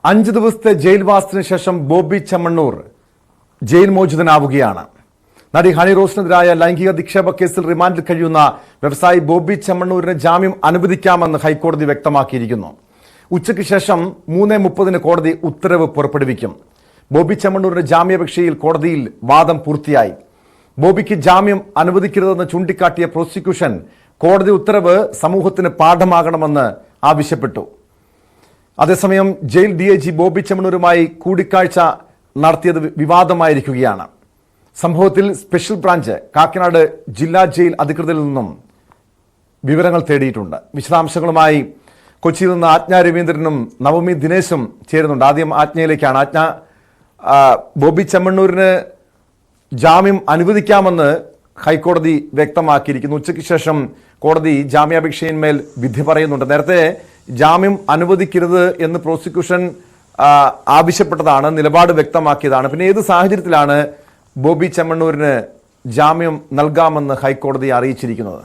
5 ദിവസത്തെ ജയിൽവാസത്തിന് ശേഷം ബോബി ചെമ്മണ്ണൂർ ജയിൽ മോചിതനാവുകയാണ്. നടി ഹണി റോസിനെതിരായ ലൈംഗിക അധിക്ഷേപ കേസിൽ റിമാൻഡിൽ കഴിയുന്ന വ്യവസായി ബോബി ചെമ്മണ്ണൂരിന് ജാമ്യം അനുവദിക്കാമെന്ന് ഹൈക്കോടതി വ്യക്തമാക്കിയിരിക്കുന്നു. ഉച്ചയ്ക്ക് ശേഷം 3:30 കോടതി ഉത്തരവ് പുറപ്പെടുവിക്കും. ബോബി ചെമ്മണ്ണൂരിന്റെ ജാമ്യാപേക്ഷയിൽ കോടതിയിൽ വാദം പൂർത്തിയായി. ബോബിക്ക് ജാമ്യം അനുവദിക്കരുതെന്ന് ചൂണ്ടിക്കാട്ടിയ പ്രോസിക്യൂഷൻ കോടതി ഉത്തരവ് സമൂഹത്തിന് പാഠമാകണമെന്ന് ആവശ്യപ്പെട്ടു. അതേസമയം ജയിൽ DIG ബോബി ചെമ്മണ്ണൂരുമായി കൂടിക്കാഴ്ച നടത്തിയത് വിവാദമായിരിക്കുകയാണ്. സംഭവത്തിൽ സ്പെഷ്യൽ ബ്രാഞ്ച് കാക്കനാട് ജില്ലാ ജയിൽ അധികൃതരിൽ നിന്നും വിവരങ്ങൾ തേടിയിട്ടുണ്ട്. വിശദാംശങ്ങളുമായി കൊച്ചിയിൽ നിന്ന് ആജ്ഞ രവീന്ദ്രനും നവമി ദിനേശും ചേരുന്നുണ്ട്. ആദ്യം ആജ്ഞയിലേക്കാണ്. ആജ്ഞ, ബോബി ചെമ്മണ്ണൂരിന് ജാമ്യം അനുവദിക്കാമെന്ന് ഹൈക്കോടതി വ്യക്തമാക്കിയിരിക്കുന്നു. ഉച്ചയ്ക്ക് ശേഷം കോടതി ജാമ്യാപേക്ഷയിന്മേൽ വിധി പറയുന്നുണ്ട്. നേരത്തെ ജാമ്യം അനുവദിക്കരുത് എന്ന് പ്രോസിക്യൂഷൻ ആവശ്യപ്പെട്ടതാണ്, നിലപാട് വ്യക്തമാക്കിയതാണ്. പിന്നെ ഏത് സാഹചര്യത്തിലാണ് ബോബി ചെമ്മണ്ണൂരിന് ജാമ്യം നൽകാമെന്ന് ഹൈക്കോടതി അറിയിച്ചിരിക്കുന്നത്?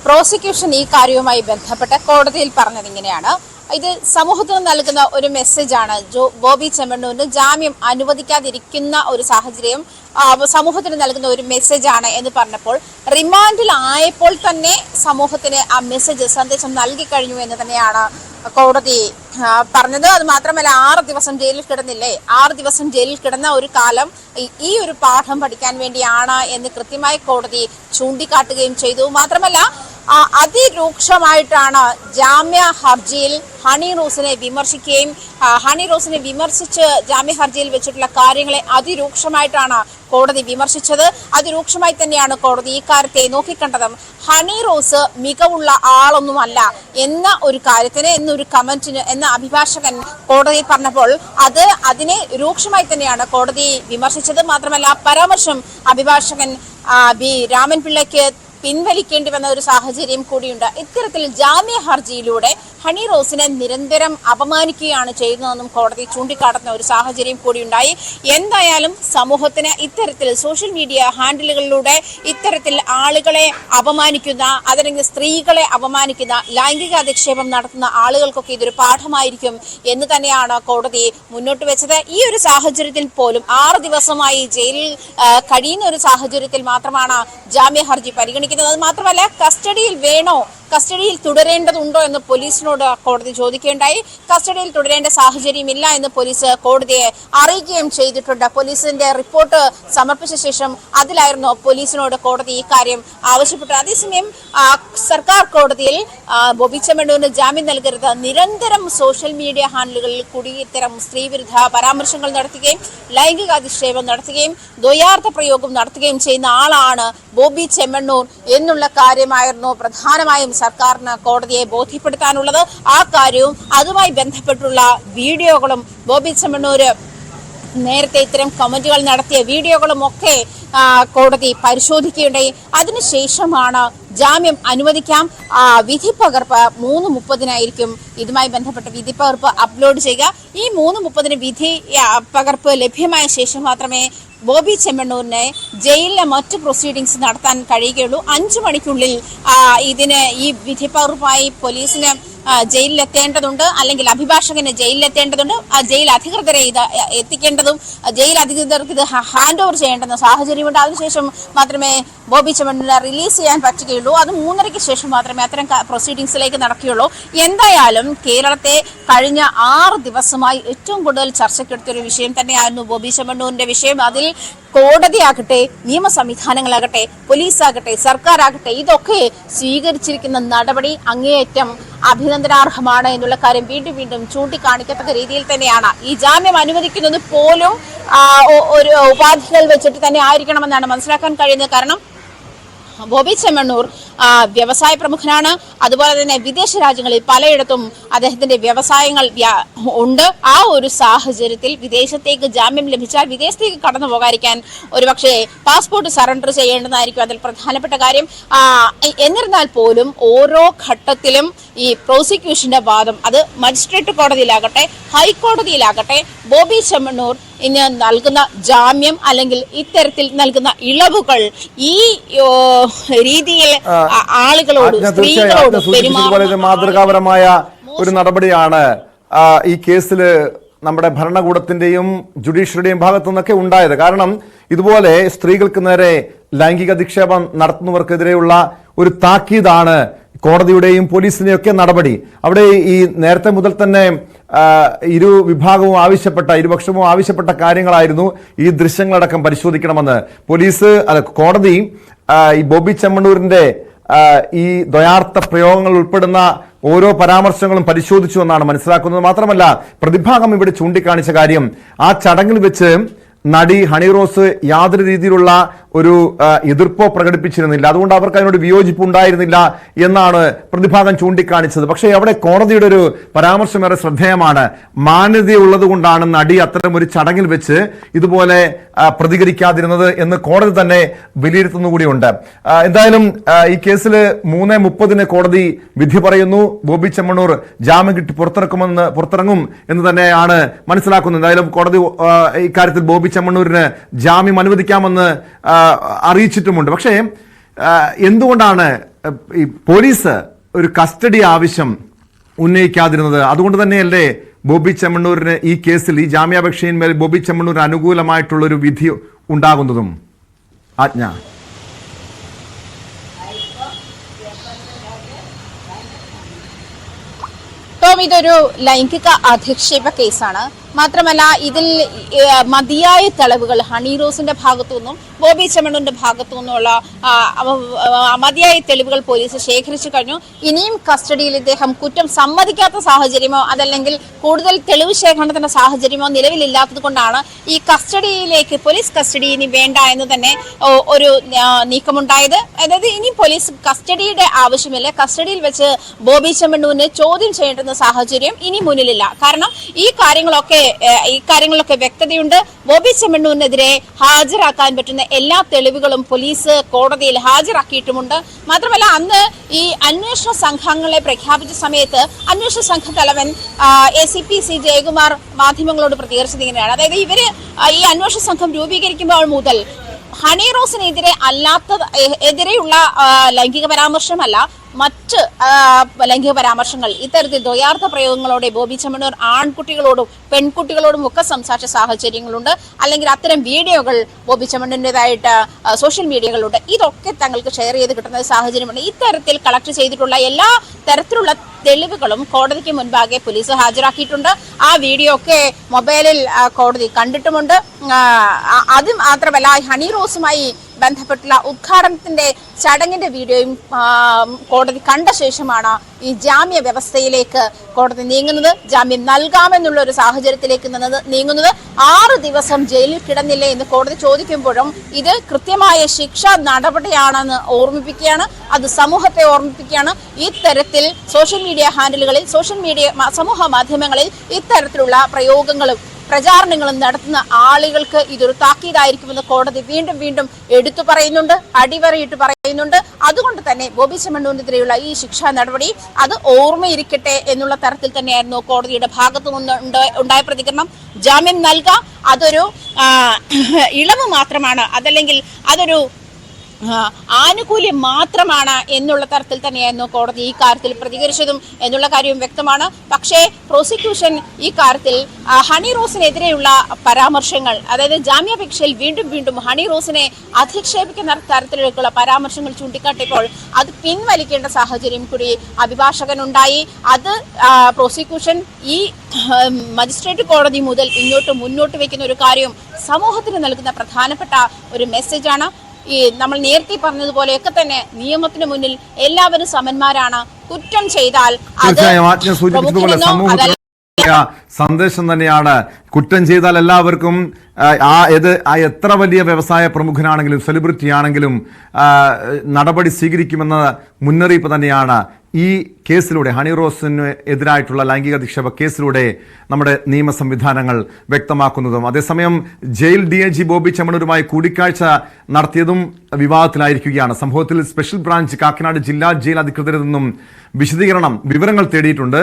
പ്രോസിക്യൂഷൻ ഈ കാര്യവുമായി ബന്ധപ്പെട്ട് കോടതിയിൽ പറഞ്ഞത് ഇങ്ങനെയാണ്. ഇത് സമൂഹത്തിന് നൽകുന്ന ഒരു മെസ്സേജാണ്. ബോബി ചെമ്മണ്ണൂരിന് ജാമ്യം അനുവദിക്കാതിരിക്കുന്ന ഒരു സാഹചര്യം സമൂഹത്തിന് നൽകുന്ന ഒരു മെസ്സേജാണ് എന്ന് പറഞ്ഞപ്പോൾ റിമാൻഡിൽ ആയപ്പോൾ തന്നെ സമൂഹത്തിന് ആ മെസ്സേജ് സന്ദേശം നൽകി കഴിഞ്ഞു എന്ന് തന്നെയാണ് കോടതി പറഞ്ഞത്. അത് മാത്രമല്ല, 6 ദിവസം ജയിലിൽ കിടന്നില്ലേ, 6 ദിവസം ജയിലിൽ കിടന്ന ഒരു കാലം ഈ ഒരു പാഠം പഠിക്കാൻ വേണ്ടിയാണ് എന്ന് കൃത്യമായി കോടതി ചൂണ്ടിക്കാട്ടുകയും ചെയ്തു. മാത്രമല്ല, അതിരൂക്ഷമായിട്ടാണ് ജാമ്യ ഹർജിയിൽ ഹണി റോസിനെ വിമർശിക്കുകയും ഹണി റോസിനെ വിമർശിച്ച് ജാമ്യ ഹർജിയിൽ വെച്ചിട്ടുള്ള കാര്യങ്ങളെ അതിരൂക്ഷമായിട്ടാണ് കോടതി വിമർശിച്ചത്. അതിരൂക്ഷമായി തന്നെയാണ് കോടതി ഈ കാര്യത്തെ നോക്കിക്കണ്ടതും. ഹണി റോസ് മികവുള്ള ആളൊന്നുമല്ല എന്ന ഒരു കാര്യത്തിന്, എന്നൊരു കമന്റിന്, എന്ന അഭിഭാഷകൻ കോടതിയിൽ പറഞ്ഞപ്പോൾ അതിനെ രൂക്ഷമായി തന്നെയാണ് കോടതി വിമർശിച്ചത്. മാത്രമല്ല, പരാമർശം അഭിഭാഷകൻ ബി രാമൻപിള്ളയ്ക്ക് പിൻവലിക്കേണ്ടി വന്ന ഒരു സാഹചര്യം കൂടിയുണ്ട്. ഇത്തരത്തിൽ ജാമ്യ ഹർജിയിലൂടെ ഹണി റോസിനെ നിരന്തരം അപമാനിക്കുകയാണ് ചെയ്യുന്നതെന്നും കോടതി ചൂണ്ടിക്കാട്ടുന്ന ഒരു സാഹചര്യം കൂടിയുണ്ടായി. എന്തായാലും സമൂഹത്തിന് ഇത്തരത്തിൽ സോഷ്യൽ മീഡിയ ഹാൻഡിലുകളിലൂടെ ഇത്തരത്തിൽ ആളുകളെ അപമാനിക്കുന്ന, അതല്ലെങ്കിൽ സ്ത്രീകളെ അപമാനിക്കുന്ന, ലൈംഗിക അധിക്ഷേപം നടത്തുന്ന ആളുകൾക്കൊക്കെ ഇതൊരു പാഠമായിരിക്കും എന്ന് തന്നെയാണ് കോടതി മുന്നോട്ട് വെച്ചത്. ഈ ഒരു സാഹചര്യത്തിൽ പോലും 6 ദിവസമായി ജയിലിൽ കഴിയുന്ന ഒരു സാഹചര്യത്തിൽ മാത്രമാണ് ജാമ്യ ഹർജി പരിഗണിക്കുന്നത്. അത് മാത്രമല്ല, കസ്റ്റഡിയിൽ വേണോ, കസ്റ്റഡിയിൽ തുടരേണ്ടതുണ്ടോ എന്ന് പോലീസിനോട് കോടതി ചോദിക്കുകയുണ്ടായി. കസ്റ്റഡിയിൽ തുടരേണ്ട സാഹചര്യമില്ല എന്ന് പോലീസ് കോടതിയെ അറിയിക്കുകയും ചെയ്തിട്ടുണ്ട്. പോലീസിന്റെ റിപ്പോർട്ട് സമർപ്പിച്ച ശേഷം അതിലായിരുന്നു പോലീസിനോട് കോടതി ഈ കാര്യം ആവശ്യപ്പെട്ടത്. അതേസമയം സർക്കാർ കോടതിയിൽ ബോബി ചെമ്മണ്ണൂരിന് ജാമ്യം നൽകരുത്, നിരന്തരം സോഷ്യൽ മീഡിയ ഹാൻഡിലുകളിൽ കൂടി ഇത്തരം സ്ത്രീവിരുദ്ധ പരാമർശങ്ങൾ നടത്തുകയും ലൈംഗിക അധിക്ഷേപം നടത്തുകയും ദ്വയാർത്ഥ പ്രയോഗം നടത്തുകയും ചെയ്യുന്ന ആളാണ് ബോബി ചെമ്മണ്ണൂർ എന്നുള്ള കാര്യമായിരുന്നു പ്രധാനമായും സർക്കാരിന് കോടതിയെ ബോധ്യപ്പെടുത്താനുള്ളത്. ആ കാര്യവും അതുമായി ബന്ധപ്പെട്ടുള്ള വീഡിയോകളും ബോബി ചെമ്മണ്ണൂര് നേരത്തെ ഇത്തരം കമന്റുകൾ നടത്തിയ വീഡിയോകളും ഒക്കെ കോടതി പരിശോധിക്കുകയുണ്ടായി. അതിനുശേഷമാണ് ജാമ്യം അനുവദിക്കാം, വിധി പകർപ്പ് 3:30 ഇതുമായി ബന്ധപ്പെട്ട വിധി പകർപ്പ് അപ്ലോഡ് ചെയ്യുക. ഈ 3:30 വിധി പകർപ്പ് ലഭ്യമായ ശേഷം മാത്രമേ ബോബി ചെമ്മണ്ണൂരിനെ ജയിലിലെ മറ്റ് പ്രൊസീഡിങ്സ് നടത്താൻ കഴിയുകയുള്ളൂ. 5 മണിക്കുള്ളിൽ ഈ വിധി പകർപ്പുമായി പോലീസിന് ജയിലിലെത്തേണ്ടതുണ്ട്, അല്ലെങ്കിൽ അഭിഭാഷകന് ജയിലിലെത്തേണ്ടതുണ്ട്. ആ ജയിൽ അധികൃതരെ ഇത് എത്തിക്കേണ്ടതും ജയിൽ അധികൃതർക്ക് ഇത് ഹാൻഡ് ഓവർ ചെയ്യേണ്ടുന്ന സാഹചര്യമുണ്ട്. അതിനുശേഷം മാത്രമേ ബോബി ചെമ്മണ്ണൂരിനെ റിലീസ് ചെയ്യാൻ പറ്റുകയുള്ളൂ. അത് 3:30 ശേഷം മാത്രമേ അത്തരം പ്രൊസീഡിങ്സിലേക്ക് നടക്കുകയുള്ളൂ. എന്തായാലും കേരളത്തെ കഴിഞ്ഞ 6 ദിവസമായി ഏറ്റവും കൂടുതൽ ചർച്ചയ്ക്കെടുത്തൊരു വിഷയം തന്നെയായിരുന്നു ബോബി ചെമ്മണ്ണൂരിന്റെ വിഷയം. അതിൽ കോടതിയാകട്ടെ, നിയമ സംവിധാനങ്ങളാകട്ടെ, പോലീസാകട്ടെ, സർക്കാരാകട്ടെ, ഇതൊക്കെ സ്വീകരിച്ചിരിക്കുന്ന നടപടി അങ്ങേയറ്റം അഭിനന്ദനാർഹമാണ് എന്നുള്ള കാര്യം വീണ്ടും വീണ്ടും ചൂണ്ടിക്കാണിക്കത്തക്ക രീതിയിൽ തന്നെയാണ്. ഈ ജാമ്യം അനുവദിക്കുന്നത് പോലും ഒരു ഉപാധികൾ വെച്ചിട്ട് തന്നെ ആയിരിക്കണമെന്നാണ് മനസ്സിലാക്കാൻ കഴിയുന്നത്. കാരണം ബോബി ചെമ്മണ്ണൂർ വ്യവസായ പ്രമുഖനാണ്. അതുപോലെ തന്നെ വിദേശ രാജ്യങ്ങളിൽ പലയിടത്തും അദ്ദേഹത്തിന്റെ വ്യവസായങ്ങൾ ഉണ്ട്. ആ ഒരു സാഹചര്യത്തിൽ വിദേശത്തേക്ക് ജാമ്യം ലഭിച്ചാൽ വിദേശത്തേക്ക് കടന്നു പോകാതിരിക്കാൻ ഒരുപക്ഷെ പാസ്പോർട്ട് സറണ്ടർ ചെയ്യേണ്ടതായിരിക്കും അതിൽ പ്രധാനപ്പെട്ട കാര്യം. എന്നിരുന്നാൽ പോലും ഓരോ ഘട്ടത്തിലും ഈ പ്രോസിക്യൂഷന്റെ വാദം അത് മജിസ്ട്രേറ്റ് കോടതിയിലാകട്ടെ ഹൈക്കോടതിയിലാകട്ടെ ബോബി ചെമ്മണ്ണൂർ ഇന്ന് നൽകുന്ന ജാമ്യം അല്ലെങ്കിൽ ഇത്തരത്തിൽ നൽകുന്ന ഇളവുകൾ ഈ രീതിയിൽ ആളുകളോട് സ്ത്രീകളോട് പെരുമാറുന്ന മാതൃകാപരമായ ഒരു നടപടിയാണ് ഈ കേസിൽ നമ്മുടെ ഭരണകൂടത്തിന്റെയും ജുഡീഷ്യറിയുടെയും ഭാഗത്തു നിന്നൊക്കെ ഉണ്ടായത്. കാരണം ഇതുപോലെ സ്ത്രീകൾക്ക് നേരെ ലൈംഗിക അധിക്ഷേപം നടത്തുന്നവർക്കെതിരെയുള്ള ഒരു താക്കീതാണ് കോടതിയുടെയും പോലീസിന്റെയും ഒക്കെ നടപടി. അവിടെ ഈ നേരത്തെ മുതൽ തന്നെ ഇരുവിഭാഗവും ഇരുപക്ഷവും ആവശ്യപ്പെട്ട കാര്യങ്ങളായിരുന്നു ഈ ദൃശ്യങ്ങളടക്കം പരിശോധിക്കണമെന്ന്. കോടതി ഈ ബോബി ചെമ്മണ്ണൂരിന്റെ ഈ ദ്വയാർത്ഥ പ്രയോഗങ്ങൾ ഉൾപ്പെടുന്ന ഓരോ പരാമർശങ്ങളും പരിശോധിച്ചു എന്നാണ് മനസ്സിലാക്കുന്നത്. മാത്രമല്ല പ്രതിഭാഗം ഇവിടെ ചൂണ്ടിക്കാണിച്ച കാര്യം, ആ ചടങ്ങിൽ വെച്ച് നടി ഹണി റോസ് യാതൊരു രീതിയിലുള്ള ഒരു എതിർപ്പോ പ്രകടിപ്പിച്ചിരുന്നില്ല, അതുകൊണ്ട് അവർക്ക് അതിനോട് വിയോജിപ്പ് ഉണ്ടായിരുന്നില്ല എന്നാണ് പ്രതിഭാഗം ചൂണ്ടിക്കാണിച്ചത്. പക്ഷേ അവിടെ കോടതിയുടെ ഒരു പരാമർശം ഏറെ ശ്രദ്ധേയമാണ്. മാന്യതയുള്ളത് കൊണ്ടാണ് നടി അത്തരം ഒരു ചടങ്ങിൽ വെച്ച് ഇതുപോലെ പ്രതികരിക്കാതിരുന്നത് എന്ന് കോടതി തന്നെ വിലയിരുത്തുന്നു കൂടിയുണ്ട്. എന്തായാലും ഈ കേസിൽ 3:30 കോടതി വിധി പറയുന്നു. ബോബി ചെമ്മണ്ണൂർ ജാമ്യം കിട്ടി പുറത്തിറങ്ങും എന്ന് തന്നെയാണ് മനസ്സിലാക്കുന്നത്. എന്തായാലും കോടതി ഇക്കാര്യത്തിൽ ബോബി ചെമ്മണ്ണൂരിന് ജാമ്യം അനുവദിക്കാമെന്ന് അറിയിച്ചിട്ടുമുണ്ട്. പക്ഷേ എന്തുകൊണ്ടാണ് ഈ പോലീസ് ഒരു കസ്റ്റഡി ആവശ്യം ഉന്നയിക്കാതിരുന്നത്? അതുകൊണ്ട് തന്നെയല്ലേ ബോബി ചെമ്മണ്ണൂരിന് ഈ കേസിൽ ഈ ജാമ്യാപേക്ഷയിന്മേൽ ബോബി ചെമ്മണ്ണൂരിന് അനുകൂലമായിട്ടുള്ളൊരു വിധി ഉണ്ടാകുന്നതും? ആജ്ഞ ഇതൊരു ലൈംഗിക അധിക്ഷേപ കേസാണ്. മാത്രമല്ല ഇതിൽ മതിയായ തെളിവുകൾ ഹണി റോസിന്റെ ഭാഗത്തു നിന്നും ബോബി ചെമ്മണ്ണൂരിന്റെ ഭാഗത്തു നിന്നുള്ള മതിയായ തെളിവുകൾ പോലീസ് ശേഖരിച്ചു കഴിഞ്ഞു. ഇനിയും കസ്റ്റഡിയിൽ ഇദ്ദേഹം കുറ്റം സമ്മതിക്കാത്ത സാഹചര്യമോ അതല്ലെങ്കിൽ കൂടുതൽ തെളിവ് ശേഖരണത്തിന്റെ സാഹചര്യമോ നിലവിലില്ലാത്തത് കൊണ്ടാണ് ഈ കസ്റ്റഡിയിലേക്ക് പോലീസ് കസ്റ്റഡി ഇനി വേണ്ട എന്ന് തന്നെ ഒരു നീക്കമുണ്ടായത്. അതായത് ഇനി പോലീസ് കസ്റ്റഡിയുടെ ആവശ്യമില്ല, കസ്റ്റഡിയിൽ വെച്ച് ബോബി ചെമ്മണ്ണൂരിനെ ചോദ്യം ചെയ്യേണ്ടുന്ന സാഹചര്യം ഇനി മുന്നിലില്ല. കാരണം ഈ കാര്യങ്ങളൊക്കെ വ്യക്തതയുണ്ട്. ബോബി ചെമ്മണ്ണൂരിനെതിരെ ഹാജരാക്കാൻ പറ്റുന്ന എല്ലാ തെളിവുകളും പോലീസ് കോടതിയിൽ ഹാജരാക്കിയിട്ടുമുണ്ട്. മാത്രമല്ല അന്ന് ഈ അന്വേഷണ സംഘങ്ങളെ പ്രഖ്യാപിച്ച സമയത്ത് അന്വേഷണ സംഘ തലവൻ ACP C ജയകുമാർ മാധ്യമങ്ങളോട് പ്രതികരിച്ചത് ഇങ്ങനെയാണ്. അതായത് ഇവര് ഈ അന്വേഷണ സംഘം രൂപീകരിക്കുമ്പോൾ മുതൽ ഹണി റോസിനെതിരെയുള്ള ലൈംഗിക പരാമർശമല്ല മറ്റ് ലൈംഗിക പരാമർശങ്ങൾ ഇത്തരത്തിൽ ദ്വയാർത്ഥ പ്രയോഗങ്ങളോടെ ബോബി ചെമ്മണ്ണൂർ ആൺകുട്ടികളോടും പെൺകുട്ടികളോടും ഒക്കെ സംസാരിച്ച സാഹചര്യങ്ങളുണ്ട്. അല്ലെങ്കിൽ അത്തരം വീഡിയോകൾ ബോബി ചെമ്മണ്ണൂരിൻ്റെതായിട്ട് സോഷ്യൽ മീഡിയകളിലുണ്ട്. ഇതൊക്കെ തങ്ങൾക്ക് ഷെയർ ചെയ്ത് കിട്ടുന്ന സാഹചര്യമുണ്ട്. ഇത്തരത്തിൽ കളക്ട് ചെയ്തിട്ടുള്ള എല്ലാ തരത്തിലുള്ള തെളിവുകളും കോടതിക്ക് മുൻപാകെ പോലീസ് ഹാജരാക്കിയിട്ടുണ്ട്. ആ വീഡിയോ ഒക്കെ മൊബൈലിൽ കോടതി കണ്ടിട്ടുമുണ്ട്. അത് മാത്രമല്ല ഹണി റോസുമായി ബന്ധപ്പെട്ടുള്ള ഉദ്ഘാടനത്തിന്റെ ചടങ്ങിന്റെ വീഡിയോയും കോടതി കണ്ട ശേഷമാണ് ഈ ജാമ്യ വ്യവസ്ഥയിലേക്ക് കോടതി നീങ്ങുന്നത്. ജാമ്യം നൽകാമെന്നുള്ള ഒരു സാഹചര്യത്തിലേക്ക് നീങ്ങുന്നത്. 6 ദിവസം ജയിലിൽ കിടന്നില്ലേ എന്ന് കോടതി ചോദിക്കുമ്പോഴും ഇത് കൃത്യമായ ശിക്ഷാ നടപടിയാണെന്ന് ഓർമ്മിപ്പിക്കുകയാണ്. അത് സമൂഹത്തെ ഓർമ്മിപ്പിക്കുകയാണ്. ഇത്തരത്തിൽ സോഷ്യൽ മീഡിയ ഹാൻഡിലുകളിൽ സമൂഹ മാധ്യമങ്ങളിൽ ഇത്തരത്തിലുള്ള പ്രയോഗങ്ങളും പ്രചാരണങ്ങളും നടത്തുന്ന ആളുകൾക്ക് ഇതൊരു താക്കീതായിരിക്കുമെന്ന് കോടതി വീണ്ടും വീണ്ടും എടുത്തു പറയുന്നുണ്ട്, അടിവരയിട്ട് പറയുന്നുണ്ട്. അതുകൊണ്ട് തന്നെ ബോബി ചെമ്മണ്ണൂരിനെതിരെയുള്ള ഈ ശിക്ഷാ നടപടി അത് ഓർമ്മയിരിക്കട്ടെ എന്നുള്ള തരത്തിൽ തന്നെയായിരുന്നു കോടതിയുടെ ഭാഗത്തു നിന്ന് ഉണ്ടായ പ്രതികരണം. ജാമ്യം നൽകുക അതൊരു ഇളവ് മാത്രമാണ്, അതല്ലെങ്കിൽ അതൊരു ആനുകൂല്യം മാത്രമാണ് എന്നുള്ള തരത്തിൽ തന്നെയായിരുന്നു കോടതി ഈ കാര്യത്തിൽ പ്രതികരിച്ചതും എന്നുള്ള കാര്യവും വ്യക്തമാണ്. പക്ഷേ പ്രോസിക്യൂഷൻ ഈ കാര്യത്തിൽ ഹണി റോസിനെതിരെയുള്ള പരാമർശങ്ങൾ, അതായത് ജാമ്യാപേക്ഷയിൽ വീണ്ടും വീണ്ടും ഹണി റോസിനെ അധിക്ഷേപിക്കുന്ന തരത്തിലേക്കുള്ള പരാമർശങ്ങൾ ചൂണ്ടിക്കാട്ടിയപ്പോൾ അത് പിൻവലിക്കേണ്ട സാഹചര്യം കൂടി അഭിഭാഷകനുണ്ടായി. അത് പ്രോസിക്യൂഷൻ ഈ മജിസ്ട്രേറ്റ് കോടതി മുതൽ മുന്നോട്ട് വയ്ക്കുന്ന ഒരു കാര്യം സമൂഹത്തിന് നൽകുന്ന പ്രധാനപ്പെട്ട ഒരു മെസ്സേജാണ്. ഈ നമ്മൾ നേരത്തെ പറഞ്ഞതുപോലെയൊക്കെ തന്നെ നിയമത്തിന് മുന്നിൽ എല്ലാവരും സമന്മാരാണ്. കുറ്റം ചെയ്താൽ അത് സന്ദേശം തന്നെയാണ്. കുറ്റം ചെയ്താൽ എല്ലാവർക്കും എത്ര വലിയ വ്യവസായ പ്രമുഖനാണെങ്കിലും സെലിബ്രിറ്റി ആണെങ്കിലും നടപടി സ്വീകരിക്കുമെന്ന മുന്നറിയിപ്പ് തന്നെയാണ് ഈ കേസിലൂടെ, ഹണി റോസിന് എതിരായിട്ടുള്ള ലൈംഗിക അധിക്ഷേപ കേസിലൂടെ നമ്മുടെ നിയമ സംവിധാനങ്ങൾ വ്യക്തമാക്കുന്നതും. അതേസമയം ജയിൽ DIG ബോബി ചെമ്മണ്ണൂരുമായി കൂടിക്കാഴ്ച നടത്തിയതും വിവാദത്തിലായിരിക്കുകയാണ്. സംഭവത്തിൽ സ്പെഷ്യൽ ബ്രാഞ്ച് കാക്കനാട് ജില്ലാ ജയിൽ അധികൃതരിൽ നിന്നും വിവരങ്ങൾ തേടിയിട്ടുണ്ട്.